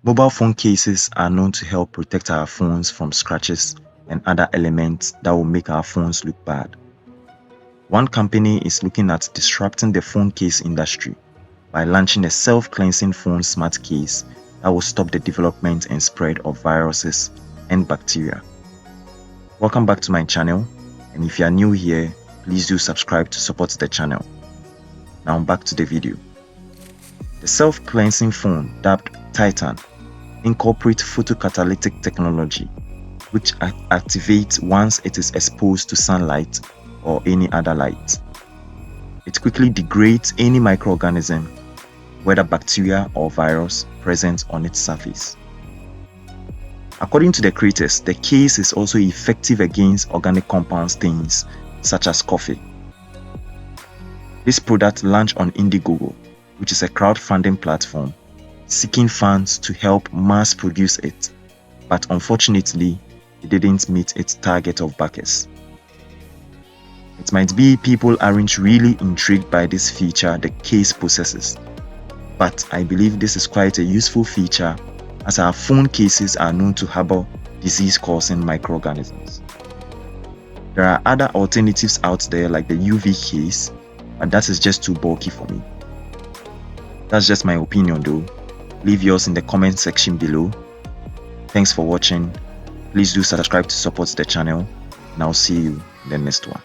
Mobile phone cases are known to help protect our phones from scratches and other elements that will make our phones look bad. One company is looking at disrupting the phone case industry by launching a self-cleansing phone smart case that will stop the development and spread of viruses and bacteria. Welcome back to my channel, and if you are new here, please do subscribe to support the channel. Now back to the video. The self-cleansing phone, dubbed Titan, incorporates photocatalytic technology, which activates once it is exposed to sunlight or any other light. It quickly degrades any microorganism, whether bacteria or virus, present on its surface. According to the creators, the case is also effective against organic compound stains such as coffee. This product launched on Indiegogo, which is a crowdfunding platform seeking funds to help mass produce it, but unfortunately, it didn't meet its target of backers. It might be people aren't really intrigued by this feature the case possesses, but I believe this is quite a useful feature as our phone cases are known to harbor disease-causing microorganisms. There are other alternatives out there like the UV case, but that is just too bulky for me. That's just my opinion though. Leave yours in the comment section below. Thanks for watching. Please do subscribe to support the channel, and I'll see you in the next one.